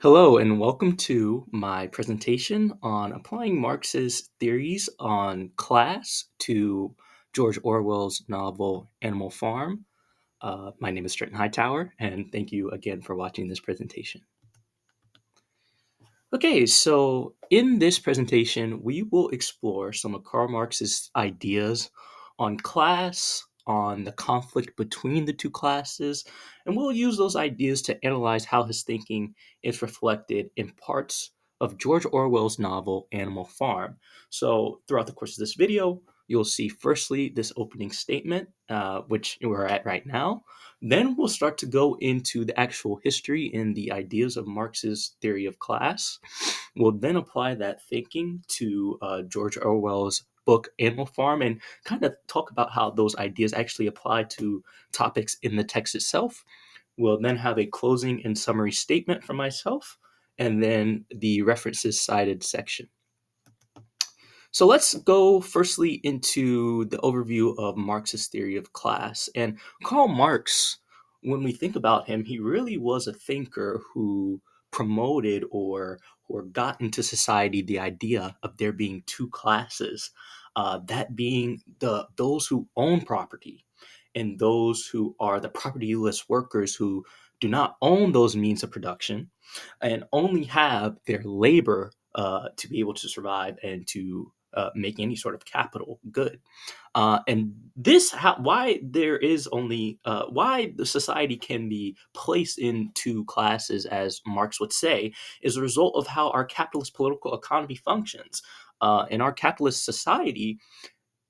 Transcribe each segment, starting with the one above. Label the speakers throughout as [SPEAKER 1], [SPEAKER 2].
[SPEAKER 1] Hello, and welcome to my presentation on applying Marx's theories on class to George Orwell's novel Animal Farm. My name is Trenton Hightower, and thank you again for watching this presentation. Okay, so in this presentation, we will explore some of Karl Marx's ideas on class, on the conflict between the two classes, and we'll use those ideas to analyze how his thinking is reflected in parts of George Orwell's novel Animal Farm. So, throughout the course of this video, you'll see firstly this opening statement, which we're at right now. Then we'll start to go into the actual history and the ideas of Marx's theory of class. We'll then apply that thinking to George Orwell's book Animal Farm and kind of talk about how those ideas actually apply to topics in the text itself. We'll then have a closing and summary statement from myself, and then the references cited section. So let's go firstly into the overview of Marx's theory of class. And Karl Marx, when we think about him, he really was a thinker who promoted or got into society the idea of there being two classes, that being those who own property and those who are the propertyless workers who do not own those means of production and only have their labor to be able to survive and to make any sort of capital good. And why there is only why the society can be placed into classes, as Marx would say, is a result of how our capitalist political economy functions. In our capitalist society,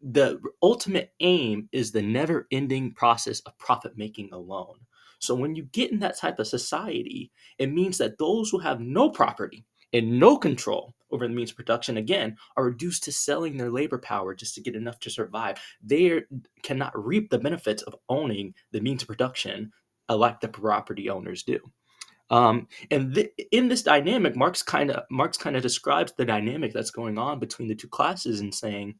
[SPEAKER 1] the ultimate aim is the never ending process of profit making alone. So when you get in that type of society, it means that those who have no property and no control over the means of production, again, are reduced to selling their labor power just to get enough to survive. They cannot reap the benefits of owning the means of production like the property owners do. In this dynamic, Marx kind of describes the dynamic that's going on between the two classes and saying,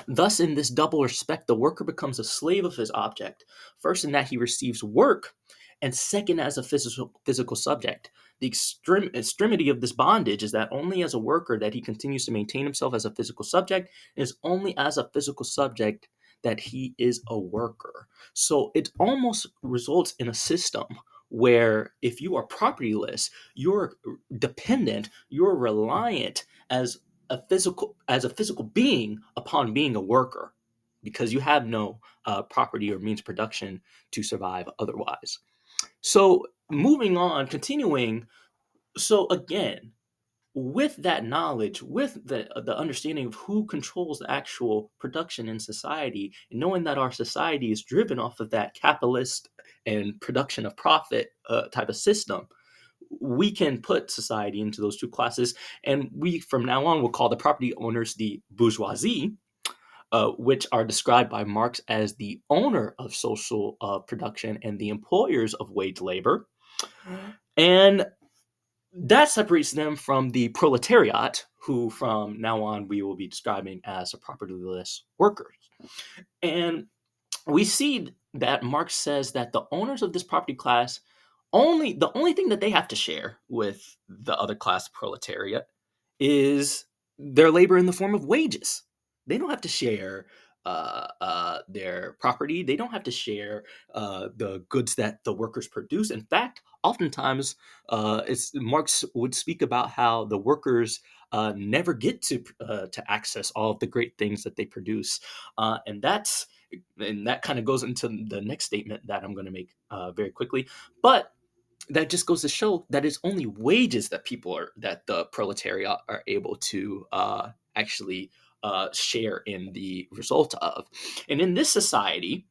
[SPEAKER 1] thus, in this double respect, the worker becomes a slave of his object, first in that he receives work, and second as a physical subject. The extremity of this bondage is that only as a worker that he continues to maintain himself as a physical subject, and it's only as a physical subject that he is a worker. So it almost results in a system where if you are propertyless, you're dependent, you're reliant as a physical being upon being a worker, because you have no property or means of production to survive otherwise. So moving on, continuing. So again, with that knowledge, with the understanding of who controls the actual production in society, and knowing that our society is driven off of that capitalist and production of profit type of system, we can put society into those two classes, and we from now on will call the property owners the bourgeoisie, which are described by Marx as the owner of social production and the employers of wage labor. And that separates them from the proletariat, who from now on we will be describing as the propertyless workers. And we see that Marx says that the owners of this property class, the only thing that they have to share with the other class, proletariat, is their labor in the form of wages. They don't have to share their property. They don't have to share the goods that the workers produce. In fact, oftentimes, Marx would speak about how the workers never get to access all of the great things that they produce, and that kind of goes into the next statement that I'm going to make very quickly. But that just goes to show that it's only wages that the proletariat are able to actually share in the result of. And in this society,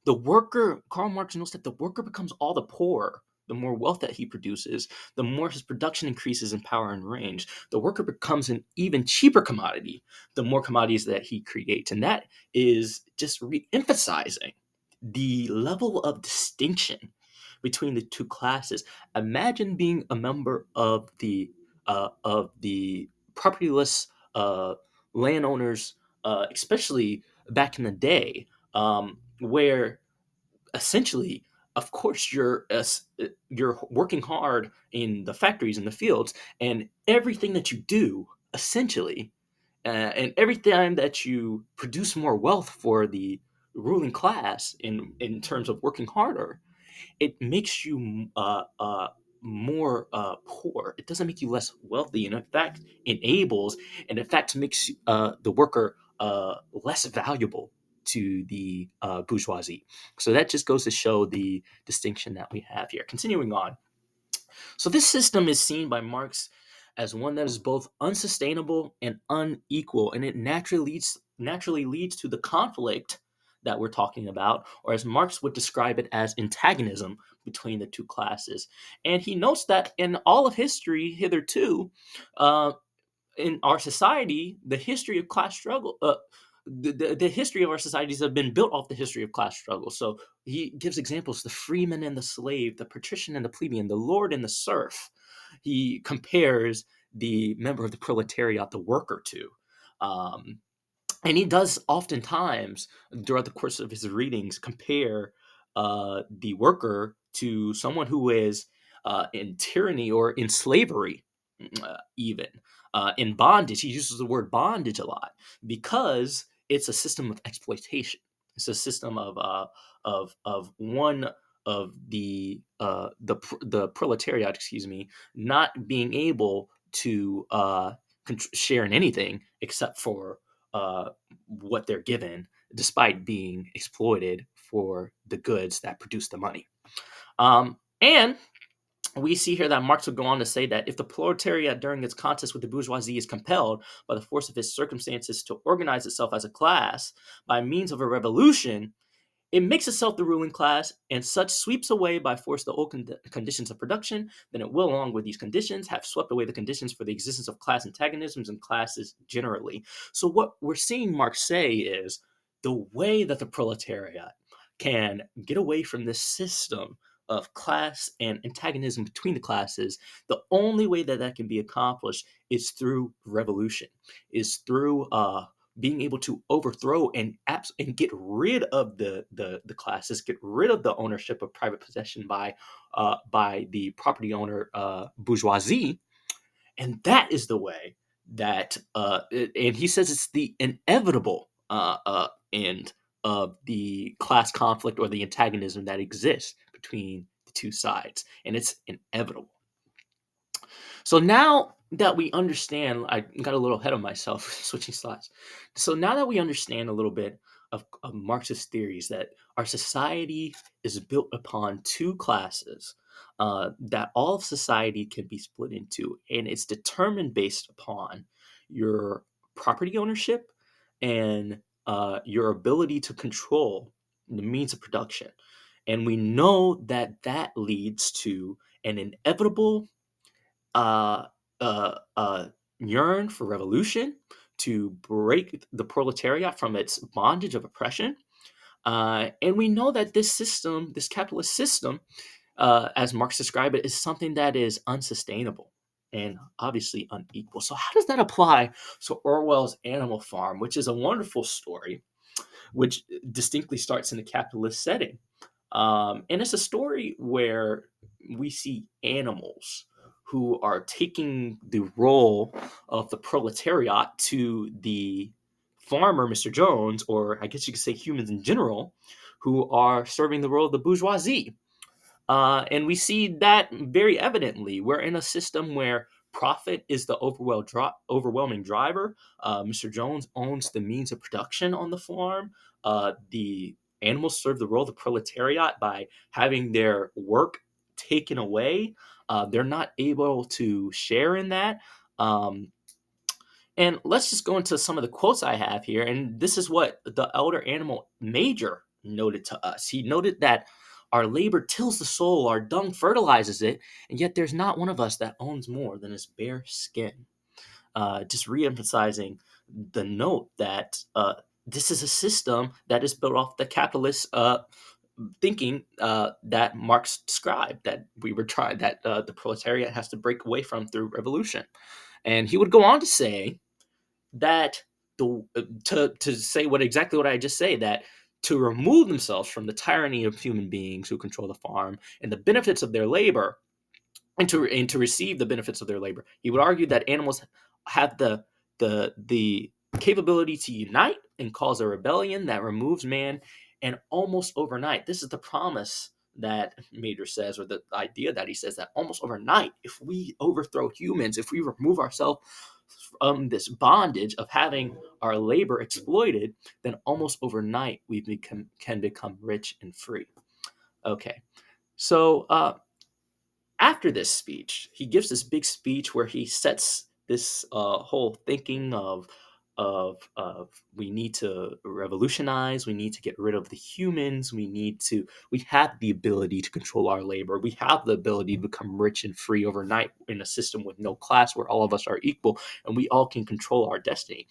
[SPEAKER 1] the worker, Karl Marx knows that the worker becomes all the poorer. The more wealth that he produces, the more his production increases in power and range. The worker becomes an even cheaper commodity, the more commodities that he creates. And that is just re-emphasizing the level of distinction between the two classes. Imagine being a member of the propertyless landowners, especially back in the day, where essentially of course you're working hard in the factories and the fields, and everything that you do essentially, and every time that you produce more wealth for the ruling class in terms of working harder, it makes you more poor. It doesn't make you less wealthy, and in fact, enables and in fact makes the worker less valuable to the bourgeoisie. So that just goes to show the distinction that we have here. Continuing on, so this system is seen by Marx as one that is both unsustainable and unequal, and it naturally leads to the conflict that we're talking about, or as Marx would describe it as antagonism between the two classes. And he notes that in all of history hitherto, uh, in our society, the history of class struggle, the history of our societies have been built off the history of class struggle. So he gives examples: the freeman and the slave, the patrician and the plebeian, the lord and the serf. He compares the member of the proletariat, the worker, to. Um, and he does oftentimes throughout the course of his readings compare the worker to someone who is in tyranny or in slavery, even in bondage. He uses the word bondage a lot because it's a system of exploitation. It's a system of one of the proletariat, excuse me, not being able to share in anything except for uh, what they're given, despite being exploited for the goods that produce the money. And we see here that Marx would go on to say that if the proletariat during its contest with the bourgeoisie is compelled by the force of its circumstances to organize itself as a class by means of a revolution, it makes itself the ruling class, and such sweeps away by force the old conditions of production. Then it will, along with these conditions, have swept away the conditions for the existence of class antagonisms and classes generally. So what we're seeing Marx say is the way that the proletariat can get away from this system of class and antagonism between the classes, the only way that that can be accomplished is through revolution, is through being able to overthrow and get rid of the classes, get rid of the ownership of private possession by the property owner bourgeoisie, and that is the way that and he says it's the inevitable end of the class conflict or the antagonism that exists between the two sides, and it's inevitable. So now that we understand, I got a little ahead of myself switching slides. So now that we understand a little bit of Marxist theories, that our society is built upon two classes, that all of society can be split into, and it's determined based upon your property ownership and your ability to control the means of production. And we know that that leads to an inevitable uh, yearn for revolution, to break the proletariat from its bondage of oppression. And we know that this system, this capitalist system, as Marx described it, is something that is unsustainable and obviously unequal. So, how does that apply to Orwell's Animal Farm, which is a wonderful story, which distinctly starts in a capitalist setting? And it's a story where we see animals who are taking the role of the proletariat to the farmer, Mr. Jones, or I guess you could say humans in general, who are serving the role of the bourgeoisie. And we see that very evidently. We're in a system where profit is the overwhelming driver. Mr. Jones owns the means of production on the farm. The animals serve the role of the proletariat by having their work taken away. They're not able to share in that. Um, and let's just go into some of the quotes I have here. And this is what the elder animal major noted to us. He noted that our labor tills the soul, our dung fertilizes it, and yet there's not one of us that owns more than his bare skin. Just re-emphasizing the note that this is a system that is built off the capitalist thinking that Marx described, that we were trying, that the proletariat has to break away from through revolution. And he would go on to say that to say what exactly what I just say, that to remove themselves from the tyranny of human beings who control the farm and the benefits of their labor, and to receive the benefits of their labor. He would argue that animals have the capability to unite and cause a rebellion that removes man, and almost overnight. This is the promise that Major says, or the idea that he says, that almost overnight, if we overthrow humans, if we remove ourselves from this bondage of having our labor exploited, then almost overnight can become rich and free. Okay, so after this speech, he gives this big speech where he sets this whole thinking of we need to revolutionize, we need to get rid of the humans, we have the ability to control our labor, we have the ability to become rich and free overnight in a system with no class where all of us are equal and we all can control our destiny.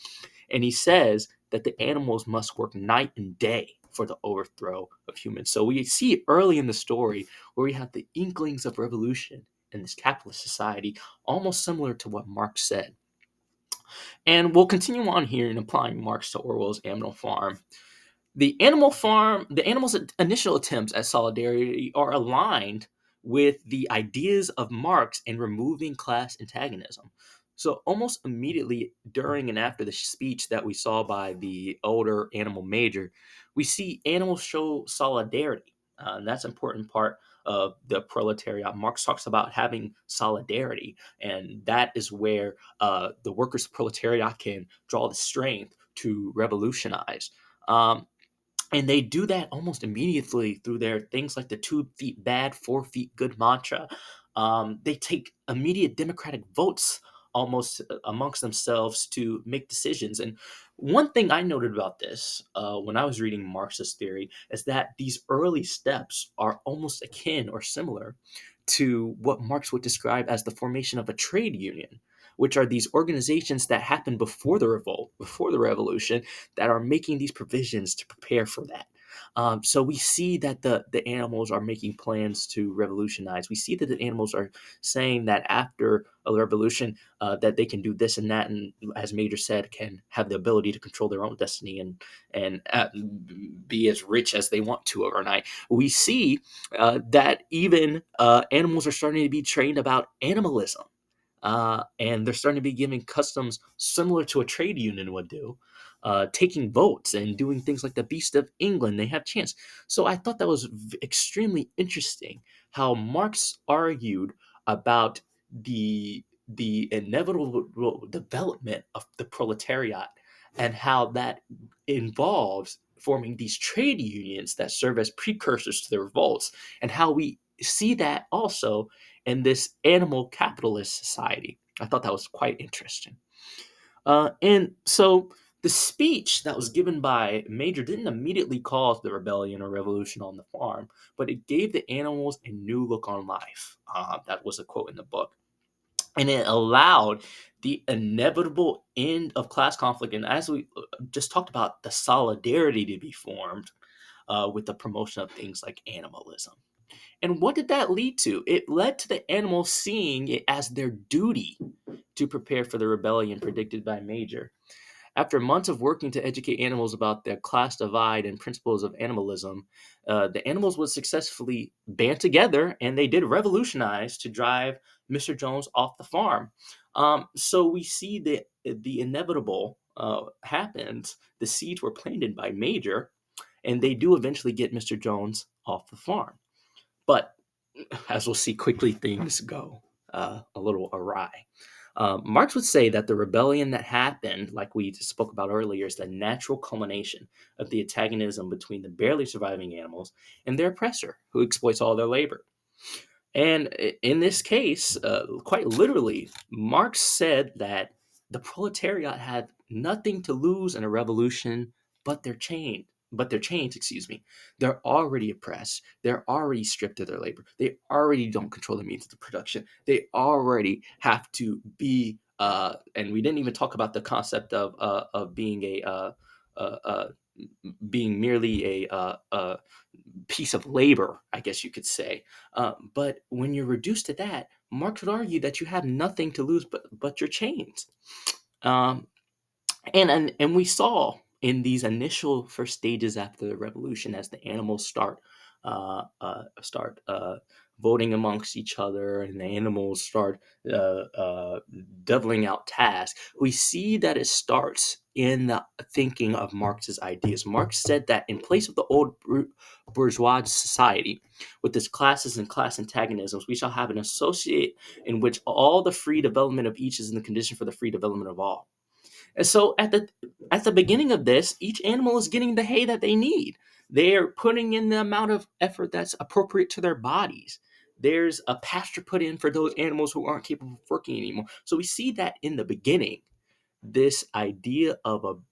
[SPEAKER 1] And he says that the animals must work night and day for the overthrow of humans. So we see early in the story where we have the inklings of revolution in this capitalist society, almost similar to what Marx said. And we'll continue on here in applying Marx to Orwell's Animal Farm. The animals' initial attempts at solidarity are aligned with the ideas of Marx in removing class antagonism. So, almost immediately during and after the speech that we saw by the older animal major, we see animals show solidarity. And that's an important part of the proletariat. Marx talks about having solidarity, and that is where the workers' proletariat can draw the strength to revolutionize. Um, and they do that almost immediately through their things like the 2 feet bad, 4 feet good mantra. They take immediate democratic votes almost amongst themselves to make decisions. And one thing I noted about this when I was reading Marxist theory is that these early steps are almost akin or similar to what Marx would describe as the formation of a trade union, which are these organizations that happened before the revolt, before the revolution, that are making these provisions to prepare for that. So we see that the animals are making plans to revolutionize. We see that the animals are saying that after a revolution, that they can do this and that, and as Major said, can have the ability to control their own destiny and be as rich as they want to overnight. We see that even animals are starting to be trained about animalism. And they're starting to be giving customs similar to a trade union would do, taking votes and doing things like the Beast of England. They have chance. So I thought that was extremely interesting how Marx argued about the inevitable development of the proletariat and how that involves forming these trade unions that serve as precursors to the revolts, and how we see that also in this animal capitalist society. I thought that was quite interesting. And so the speech that was given by Major didn't immediately cause the rebellion or revolution on the farm, but it gave the animals a new look on life. That was a quote in the book. And it allowed the inevitable end of class conflict. And as we just talked about, the solidarity to be formed with the promotion of things like animalism. And what did that lead to? It led to the animals seeing it as their duty to prepare for the rebellion predicted by Major. After months of working to educate animals about their class divide and principles of animalism, the animals would successfully band together and they did revolutionize to drive Mr. Jones off the farm. So we see the inevitable happened. The seeds were planted by Major, and they do eventually get Mr. Jones off the farm. But as we'll see quickly, things go a little awry. Marx would say that the rebellion that happened, like we spoke about earlier, is the natural culmination of the antagonism between the barely surviving animals and their oppressor, who exploits all their labor. And in this case, quite literally, Marx said that the proletariat had nothing to lose in a revolution but their chain. But their chains, excuse me, they're already oppressed. They're already stripped of their labor. They already don't control the means of production. They already have to be, and we didn't even talk about the concept of being uh, being merely a piece of labor, I guess you could say. But when you're reduced to that, Marx would argue that you have nothing to lose but your chains. Um, and we saw in these initial first stages after the revolution, as the animals start voting amongst each other, and the animals start doubling out tasks, we see that it starts in the thinking of Marx's ideas. Marx said that in place of the old bourgeois society, with its classes and class antagonisms, we shall have an associate in which all the free development of each is in the condition for the free development of all. And so at the beginning of this, each animal is getting the hay that they need. They are putting in the amount of effort that's appropriate to their bodies. There's a pasture put in for those animals who aren't capable of working anymore. So we see that in the beginning, this idea of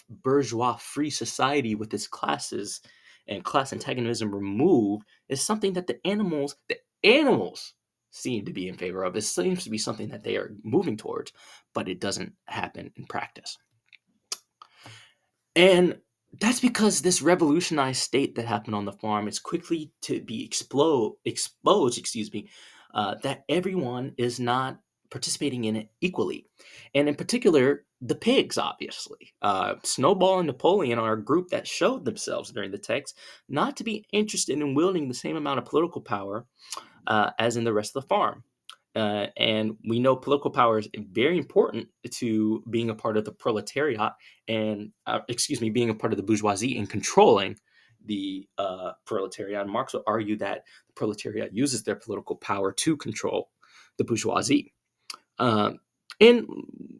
[SPEAKER 1] bourgeois free society with its classes and class antagonism removed is something that the animals seem to be in favor of. It seems to be something that they are moving towards, but it doesn't happen in practice. And that's because this revolutionized state that happened on the farm is quickly to be exposed, that everyone is not participating in it equally. And in particular, the pigs, obviously. Snowball and Napoleon are a group that showed themselves during the text not to be interested in wielding the same amount of political power as in the rest of the farm. And we know political power is very important to being a part of the proletariat and, being a part of the bourgeoisie and controlling the proletariat. And Marx will argue that the proletariat uses their political power to control the bourgeoisie. Um, and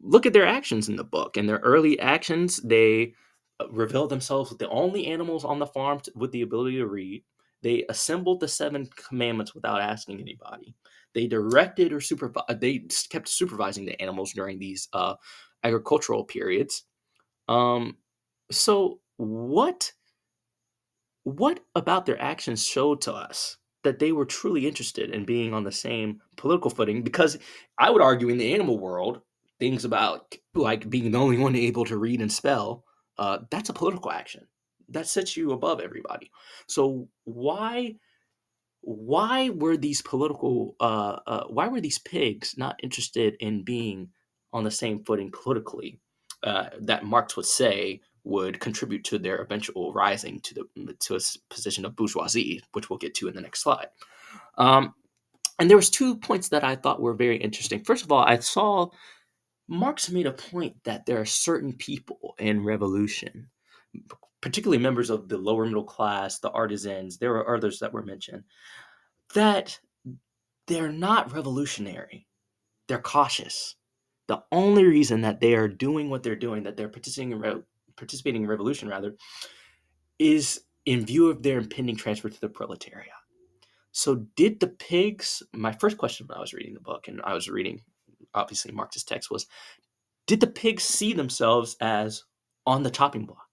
[SPEAKER 1] look at their actions in the book. In their early actions, they revealed themselves with the only animals on the farm with the ability to read. They assembled the seven commandments without asking anybody. They directed or supervised. They kept supervising the animals during these agricultural periods. Um, so what about their actions showed to us that they were truly interested in being on the same political footing? Because I would argue in the animal world, things about like being the only one able to read and spell, that's a political action. That sets you above everybody. So why were these pigs not interested in being on the same footing politically that Marx would say would contribute to their eventual rising to a position of bourgeoisie, which we'll get to in the next slide. Um, and there was 2 points that I thought were very interesting. First of all, I saw Marx made a point that there are certain people in revolution, particularly members of the lower middle class, the artisans, there are others that were mentioned, that they're not revolutionary. They're cautious. The only reason that they are doing what they're doing, that they're participating in revolution rather, is in view of their impending transfer to the proletariat. So did the pigs, my first question when I was reading the book, and I was reading obviously Marx's text, was did the pigs see themselves as on the chopping block?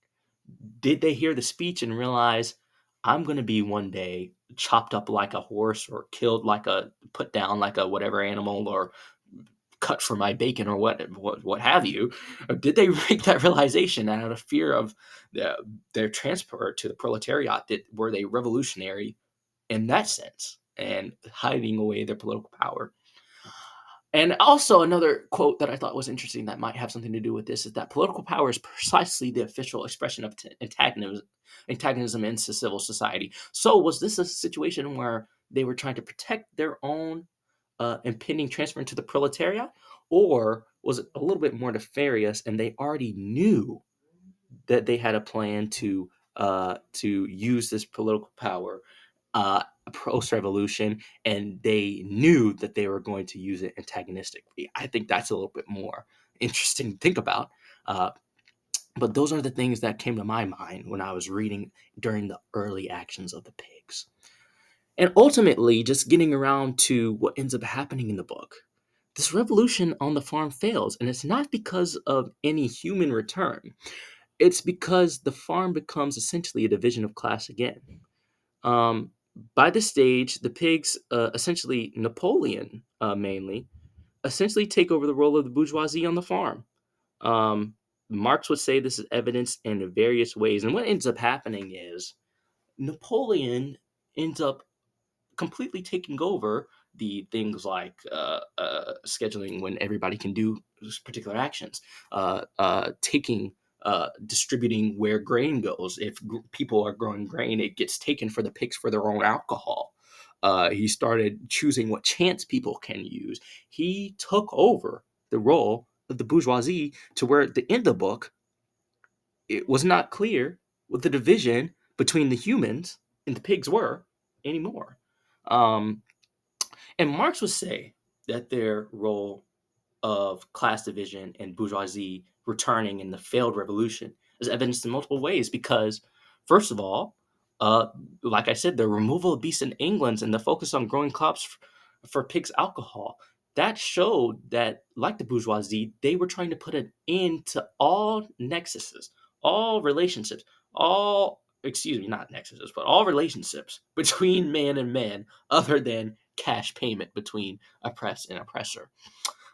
[SPEAKER 1] Did they hear the speech and realize I'm going to be one day chopped up like a horse or killed like put down like a whatever animal or cut for my bacon or what have you? Or did they make that realization and out of fear of their transfer to the proletariat, were they revolutionary in that sense and hiding away their political power? And also another quote that I thought was interesting that might have something to do with this is that political power is precisely the official expression of antagonism in civil society. So was this a situation where they were trying to protect their own impending transfer into the proletariat, or was it a little bit more nefarious and they already knew that they had a plan to use this political power post-revolution, and they knew that they were going to use it antagonistically? I think that's a little bit more interesting to think about. Uh, but those are the things that came to my mind when I was reading during the early actions of the pigs. And ultimately, just getting around to what ends up happening in the book. This revolution on the farm fails, and it's not because of any human return. It's because the farm becomes essentially a division of class again. Um, by this stage, the pigs, essentially Napoleon mainly, essentially take over the role of the bourgeoisie on the farm. Um, Marx would say this is evidenced in various ways. And what ends up happening is Napoleon ends up completely taking over the things like scheduling when everybody can do particular actions, taking distributing where grain goes. If people are growing grain, it gets taken for the pigs for their own alcohol. He started choosing what chants people can use. He took over the role of the bourgeoisie to where at the end of the book, it was not clear what the division between the humans and the pigs were anymore. Um, and Marx would say that their role of class division and bourgeoisie returning in the failed revolution is evidenced in multiple ways because, first of all, uh, like I said, the removal of beasts in England and the focus on growing crops for pigs' alcohol, that showed that, like the bourgeoisie, they were trying to put an end to all nexuses, all relationships, excuse me, not nexuses, but all relationships between man and man other than cash payment between oppressed and oppressor.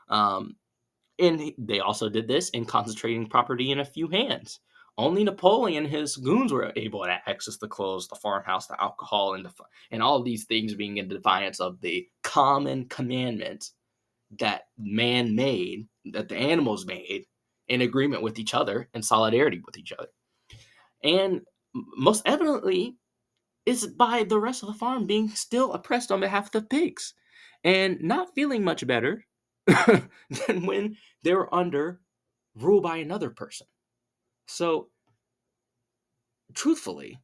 [SPEAKER 1] Um, and they also did this in concentrating property in a few hands. Only Napoleon and his goons were able to access the clothes, the farmhouse, the alcohol, and all of these things being in defiance of the common commandment that man made, that the animals made, in agreement with each other and solidarity with each other. And most evidently, is by the rest of the farm being still oppressed on behalf of the pigs and not feeling much better than when they were under rule by another person. So, truthfully,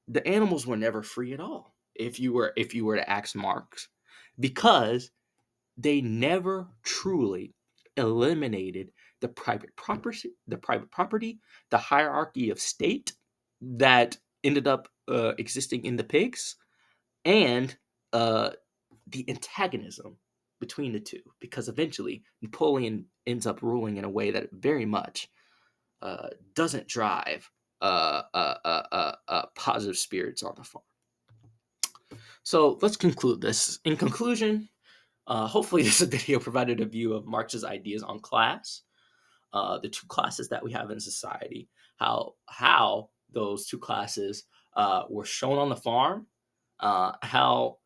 [SPEAKER 1] the animals were never free at all. If you were to ask Marx, because they never truly eliminated the private property, the hierarchy of state that ended up existing in the pigs, and uh, the antagonism between the two, because eventually Napoleon ends up ruling in a way that very much doesn't drive positive spirits on the farm. So let's conclude this. In conclusion, hopefully this video provided a view of Marx's ideas on class, the two classes that we have in society, how those two classes were shown on the farm, how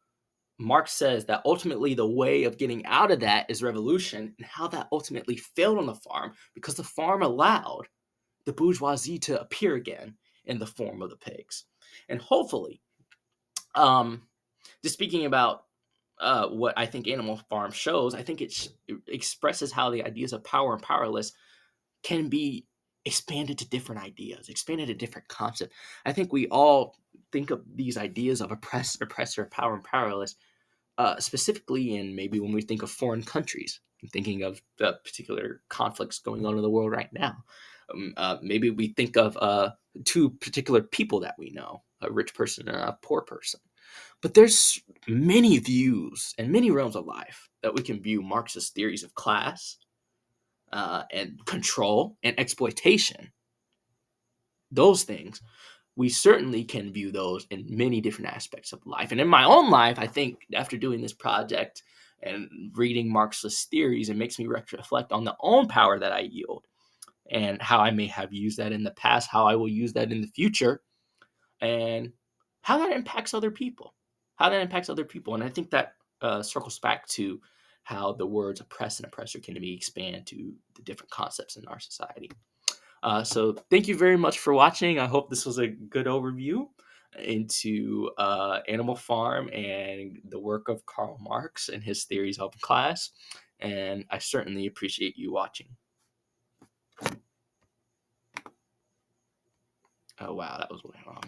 [SPEAKER 1] Marx says that ultimately the way of getting out of that is revolution, and how that ultimately failed on the farm because the farm allowed the bourgeoisie to appear again in the form of the pigs. And hopefully, um, just speaking about what I think Animal Farm shows, I think it expresses how the ideas of power and powerless can be expanded to different ideas, expanded to different concepts. I think we all think of these ideas of oppressor, power, and powerless specifically in maybe when we think of foreign countries, I'm thinking of the particular conflicts going on in the world right now. Maybe we think of two particular people that we know, a rich person and a poor person. But there's many views and many realms of life that we can view Marxist theories of class and control and exploitation. Those things, we certainly can view those in many different aspects of life. And in my own life, I think after doing this project and reading Marxist theories, it makes me reflect on the own power that I yield and how I may have used that in the past, how I will use that in the future, and how that impacts other people. How that impacts other people. And I think that circles back to how the words oppress and oppressor can be expanded to the different concepts in our society. So thank you very much for watching. I hope this was a good overview into Animal Farm and the work of Karl Marx and his theories of class. And I certainly appreciate you watching. Oh, wow, that was way long.